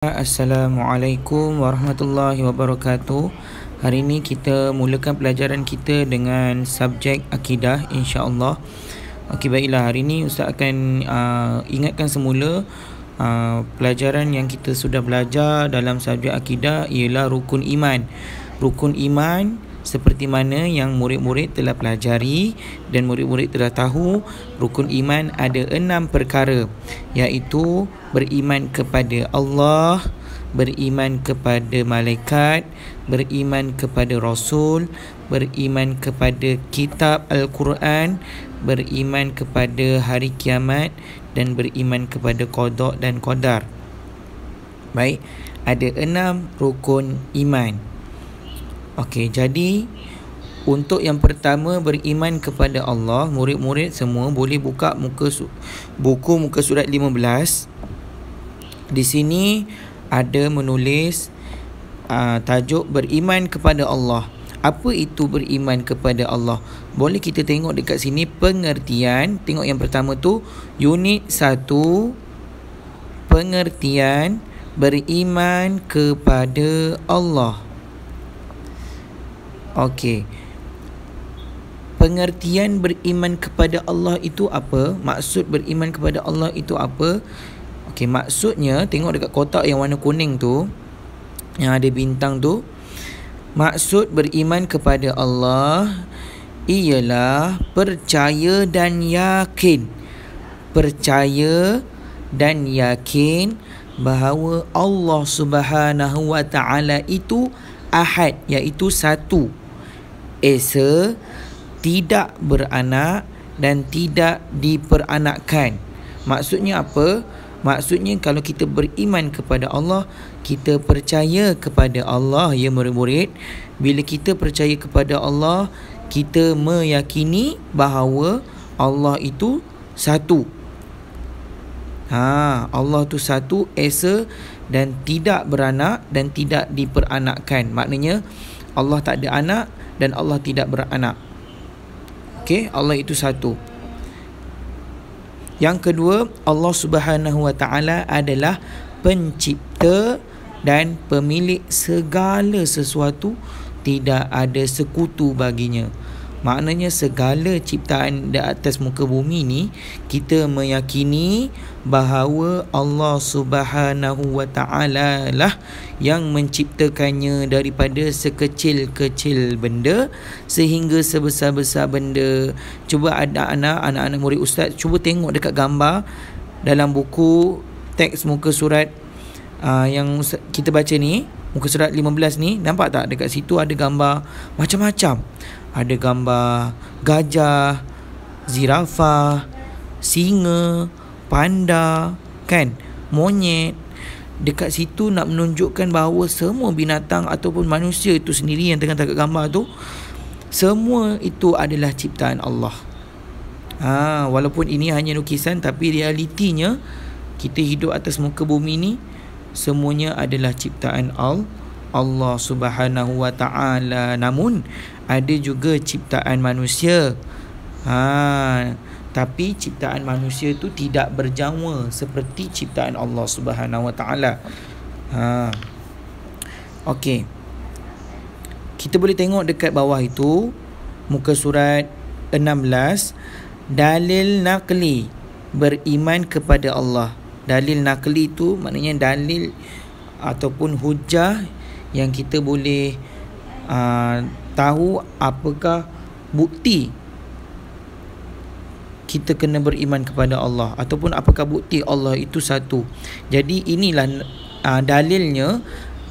Assalamualaikum warahmatullahi wabarakatuh. Hari ini kita mulakan pelajaran kita dengan subjek akidah, insya-Allah. Okey, baiklah, hari ini Ustaz akan ingatkan semula pelajaran yang kita sudah belajar dalam subjek akidah ialah rukun iman. Rukun iman seperti mana yang murid-murid telah pelajari dan murid-murid telah tahu, rukun iman ada 6 perkara, iaitu beriman kepada Allah, beriman kepada malaikat, beriman kepada Rasul, beriman kepada kitab Al-Quran, beriman kepada hari kiamat, dan beriman kepada qada dan qadar. Baik, ada 6 rukun iman. Okey, jadi untuk yang pertama, beriman kepada Allah, murid-murid semua boleh buka buku muka surat 15. Di sini ada menulis tajuk beriman kepada Allah. Apa itu beriman kepada Allah? Boleh kita tengok dekat sini pengertian. Tengok yang pertama tu, unit 1, pengertian beriman kepada Allah. Okey, pengertian beriman kepada Allah itu apa? Maksud beriman kepada Allah itu apa? Okey, maksudnya tengok dekat kotak yang warna kuning tu, yang ada bintang tu. Maksud beriman kepada Allah ialah percaya dan yakin. Percaya dan yakin bahawa Allah Subhanahu wa taala itu Ahad, iaitu satu, esa, tidak beranak dan tidak diperanakkan. Maksudnya apa? Maksudnya kalau kita beriman kepada Allah, kita percaya kepada Allah, ya murid-murid. Bila kita percaya kepada Allah, kita meyakini bahawa Allah itu satu. Allah tu satu, esa, dan tidak beranak dan tidak diperanakkan. Maknanya Allah tak ada anak dan Allah tidak beranak. Okey, Allah itu satu. Yang kedua, Allah Subhanahu wa taala adalah pencipta dan pemilik segala sesuatu, tidak ada sekutu baginya. Maknanya segala ciptaan di atas muka bumi ni, kita meyakini bahawa Allah Subhanahu wa taala lah yang menciptakannya daripada sekecil-kecil benda sehingga sebesar-besar benda. Cuba anak-anak murid Ustaz, cuba tengok dekat gambar dalam buku teks muka surat yang kita baca ni, muka surat 15 ni. Nampak tak dekat situ ada gambar macam-macam. Ada gambar gajah, zirafah, singa, panda, kan, monyet. Dekat situ nak menunjukkan bahawa semua binatang ataupun manusia itu sendiri yang tengah dekat gambar tu, semua itu adalah ciptaan Allah. Walaupun ini hanya lukisan, tapi realitinya kita hidup atas muka bumi ni, semuanya adalah ciptaan Allah Subhanahu wa taala. Namun ada juga ciptaan manusia. Tapi ciptaan manusia tu tidak berjangwa seperti ciptaan Allah Subhanahu wa taala. Okey. Kita boleh tengok dekat bawah itu, muka surat 16, dalil naqli beriman kepada Allah. Dalil naqli itu maknanya dalil ataupun hujah yang kita boleh tahu apakah bukti kita kena beriman kepada Allah, ataupun apakah bukti Allah itu satu. Jadi inilah dalilnya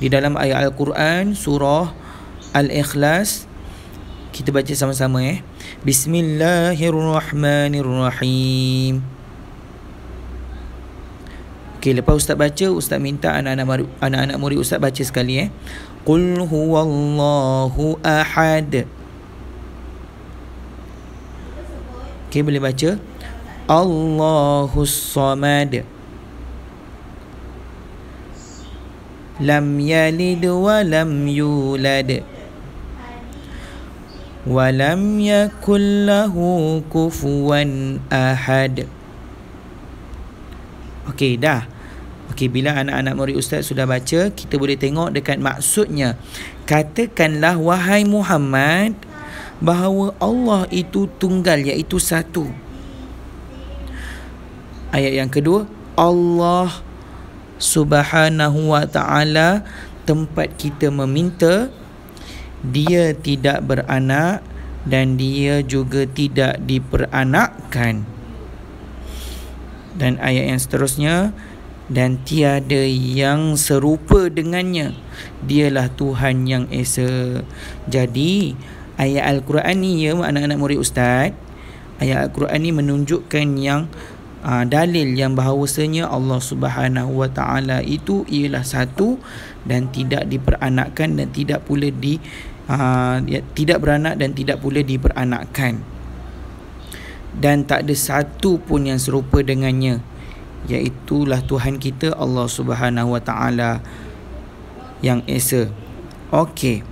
di dalam ayat Al-Quran surah Al-Ikhlas. Kita baca sama-sama. Bismillahirrahmanirrahim. Okey, lepas Ustaz baca, Ustaz minta anak-anak murid Ustaz baca sekali. Qul huwallahu ahad. Okey, boleh baca. Allahus samad. Lam yalid wa lam yulad. Wa lam yakul lahu kufuwan ahad. Okey, dah. Okey, bila anak-anak murid ustaz sudah baca, kita boleh tengok dekat maksudnya. Katakanlah wahai Muhammad bahawa Allah itu tunggal, iaitu satu. Ayat yang kedua, Allah Subhanahu wa ta'ala, tempat kita meminta, dia tidak beranak dan dia juga tidak diperanakkan. Dan ayat yang seterusnya, dan tiada yang serupa dengannya, dialah Tuhan yang Esa. Jadi ayat Al-Quran ni ya anak-anak murid ustaz, ayat Al-Quran ni menunjukkan yang dalil yang bahawasanya Allah Subhanahu wa ta'ala itu ialah satu dan tidak diperanakkan dan tidak pula tidak beranak dan tidak pula diperanakkan, dan tak ada satu pun yang serupa dengannya, iaitulah Tuhan kita Allah Subhanahu wa ta'ala yang Esa. Okey,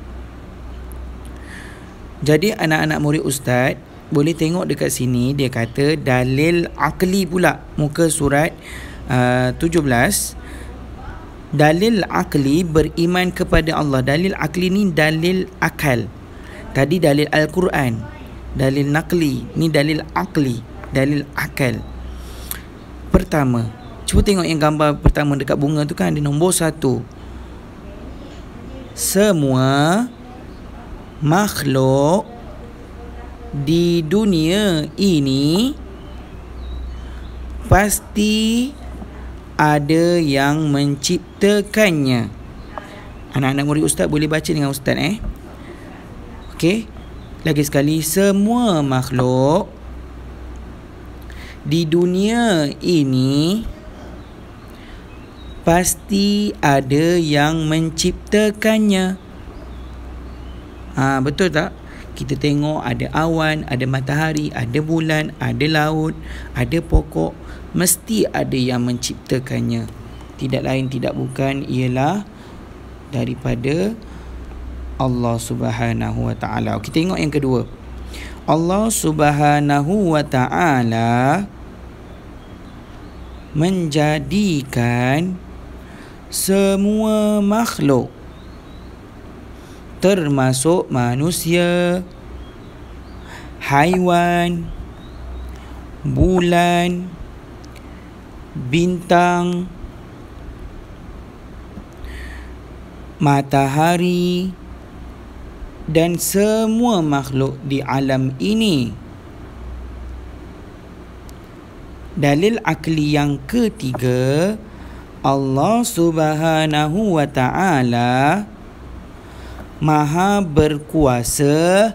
jadi anak-anak murid ustaz boleh tengok dekat sini, dia kata dalil akli pula, muka surat 17. Dalil akli, beriman kepada Allah. Dalil akli ni dalil akal. Tadi dalil Al-Quran, dalil nakli, ni dalil akli, dalil akal. Pertama, cuba tengok yang gambar pertama dekat bunga tu kan, ada nombor 1. Semua makhluk di dunia ini pasti ada yang menciptakannya. Anak-anak murid ustaz boleh baca dengan ustaz Okey, lagi sekali, semua makhluk di dunia ini pasti ada yang menciptakannya. Betul tak? Kita tengok ada awan, ada matahari, ada bulan, ada laut, ada pokok. Mesti ada yang menciptakannya. Tidak lain tidak bukan ialah daripada Allah Subhanahu wa ta'ala. Kita tengok yang kedua. Allah Subhanahu wa ta'ala menjadikan semua makhluk termasuk manusia, haiwan, bulan, bintang, matahari dan semua makhluk di alam ini. Dalil akli yang ketiga, Allah Subhanahu wa ta'ala Maha berkuasa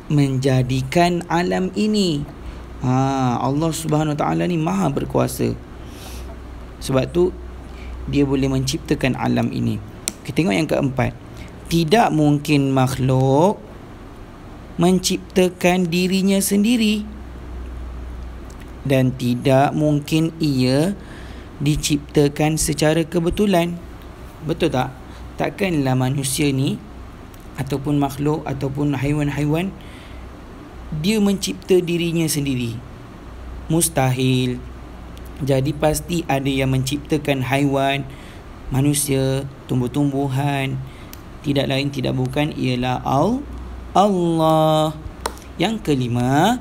menjadikan alam ini. Allah Subhanahu wa ta'ala ni maha berkuasa. Sebab tu dia boleh menciptakan alam ini. Kita tengok yang keempat. Tidak mungkin makhluk menciptakan dirinya sendiri, dan tidak mungkin ia diciptakan secara kebetulan. Betul tak? Takkanlah manusia ni ataupun makhluk ataupun haiwan-haiwan dia mencipta dirinya sendiri. Mustahil. Jadi pasti ada yang menciptakan haiwan, manusia, tumbuh-tumbuhan. Tidak lain tidak bukan ialah Allah. Yang kelima,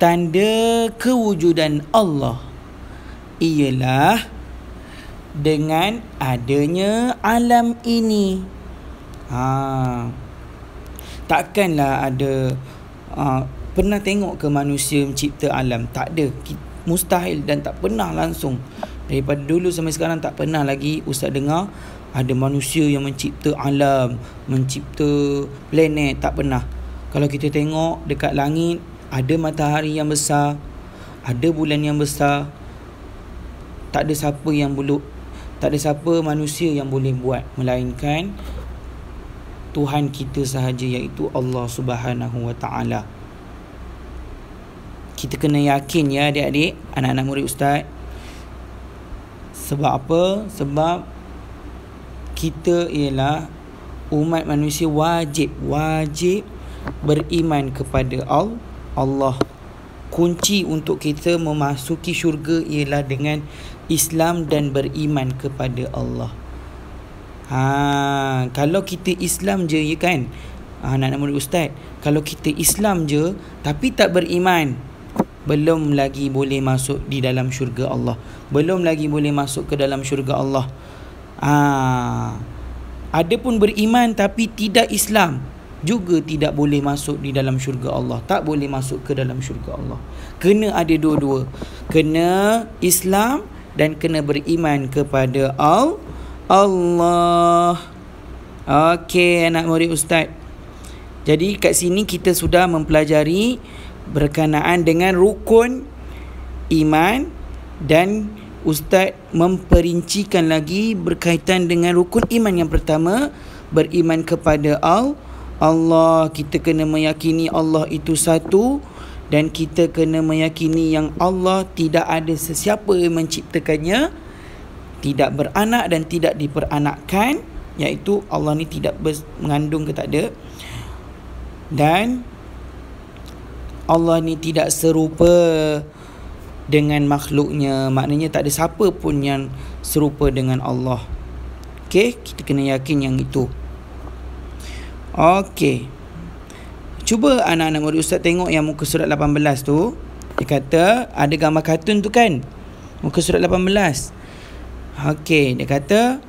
tanda kewujudan Allah ialah dengan adanya alam ini. Takkanlah ada pernah tengok ke manusia mencipta alam? Tak ada. Mustahil dan tak pernah langsung. Daripada dulu sampai sekarang tak pernah lagi ustaz dengar ada manusia yang mencipta alam, mencipta planet. Tak pernah. Kalau kita tengok dekat langit, ada matahari yang besar, ada bulan yang besar. Tak ada siapa manusia yang boleh buat melainkan Tuhan kita sahaja, iaitu Allah Subhanahu wa ta'ala. Kita kena yakin ya adik-adik, anak-anak murid ustaz. Sebab apa? Sebab kita ialah umat manusia wajib beriman kepada Allah. Kunci untuk kita memasuki syurga ialah dengan Islam dan beriman kepada Allah. Kalau kita Islam je, ya kan, anak-anak murid ustaz, kalau kita Islam je tapi tak beriman, belum lagi boleh masuk di dalam syurga Allah, belum lagi boleh masuk ke dalam syurga Allah. Ada pun beriman tapi tidak Islam, juga tidak boleh masuk di dalam syurga Allah, tak boleh masuk ke dalam syurga Allah. Kena ada dua-dua, kena Islam dan kena beriman kepada Allah. Okey anak murid ustaz, jadi kat sini kita sudah mempelajari berkenaan dengan rukun iman, dan ustaz memperincikan lagi berkaitan dengan rukun iman yang pertama, beriman kepada Allah. Kita kena meyakini Allah itu satu, dan kita kena meyakini yang Allah tidak ada sesiapa yang menciptakannya, tidak beranak dan tidak diperanakkan, iaitu Allah ni tidak mengandung ke tak ada, dan Allah ni tidak serupa dengan makhluknya, maknanya tak ada siapa pun yang serupa dengan Allah. Okey, kita kena yakin yang itu. Okey, cuba anak-anak murid ustaz tengok yang muka surat 18 tu. Dia kata ada gambar kartun tu kan, muka surat 18. Okey, dia kata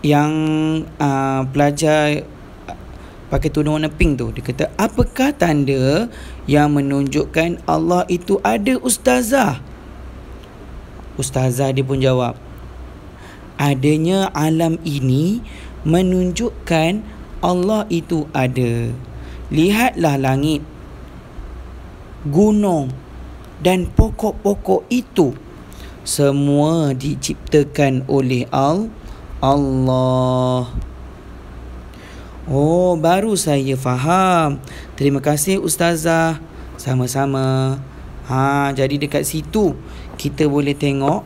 yang pelajar pakai tudung warna pink tu, dia kata, apakah tanda yang menunjukkan Allah itu ada, ustazah? Ustazah dia pun jawab, adanya alam ini menunjukkan Allah itu ada. Lihatlah langit, gunung dan pokok-pokok itu, semua diciptakan oleh Allah. Oh, baru saya faham. Terima kasih ustazah. Sama-sama. Jadi dekat situ kita boleh tengok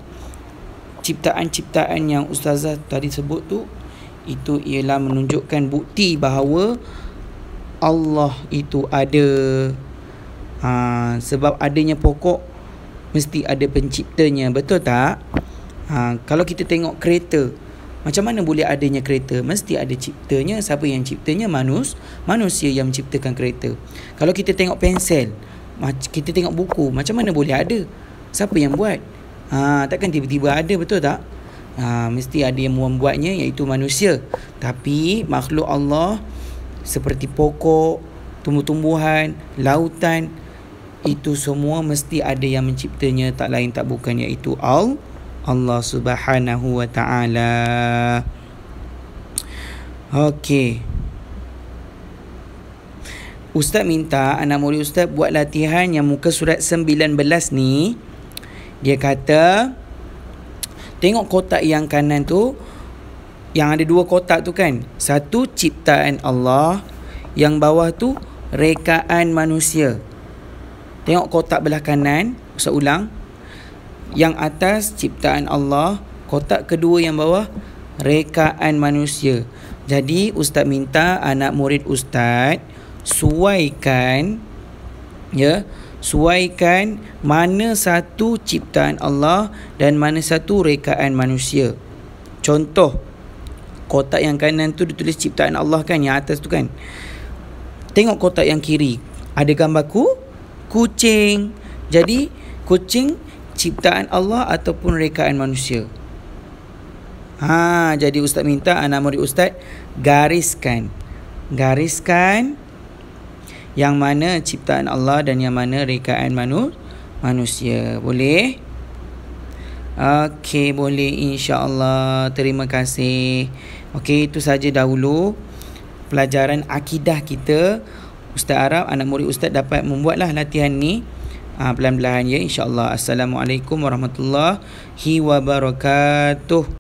ciptaan-ciptaan yang ustazah tadi sebut tu, itu ialah menunjukkan bukti bahawa Allah itu ada. Sebab adanya pokok mesti ada penciptanya, betul tak? Kalau kita tengok kereta, macam mana boleh adanya kereta? Mesti ada ciptanya. Siapa yang ciptanya? Manusia yang menciptakan kereta. Kalau kita tengok pensel, kita tengok buku, macam mana boleh ada? Siapa yang buat? Takkan tiba-tiba ada, betul tak? Mesti ada yang membuatnya, iaitu manusia. Tapi makhluk Allah seperti pokok, tumbuh-tumbuhan, lautan, itu semua mesti ada yang menciptanya, tak lain tak bukan, iaitu Allah Subhanahu wa ta'ala. Okey, ustaz minta anak murid ustaz buat latihan yang muka surat 19 ni. Dia kata, tengok kotak yang kanan tu, yang ada dua kotak tu kan, satu ciptaan Allah, yang bawah tu rekaan manusia. Tengok kotak belah kanan, ustaz ulang, yang atas ciptaan Allah, kotak kedua yang bawah rekaan manusia. Jadi ustaz minta anak murid ustaz suaikan mana satu ciptaan Allah dan mana satu rekaan manusia. Contoh, kotak yang kanan tu ditulis ciptaan Allah kan, yang atas tu kan. Tengok kotak yang kiri, ada gambar kucing. Jadi kucing ciptaan Allah ataupun rekaan manusia? Jadi ustaz minta anak murid ustaz gariskan yang mana ciptaan Allah dan yang mana rekaan manusia. Boleh? Okey, boleh, insya-Allah. Terima kasih. Okey, itu saja dahulu pelajaran akidah kita. Ustaz harap anak murid ustaz dapat membuatlah latihan ni pelan-pelan ya, insya-Allah. Assalamualaikum warahmatullahi wabarakatuh.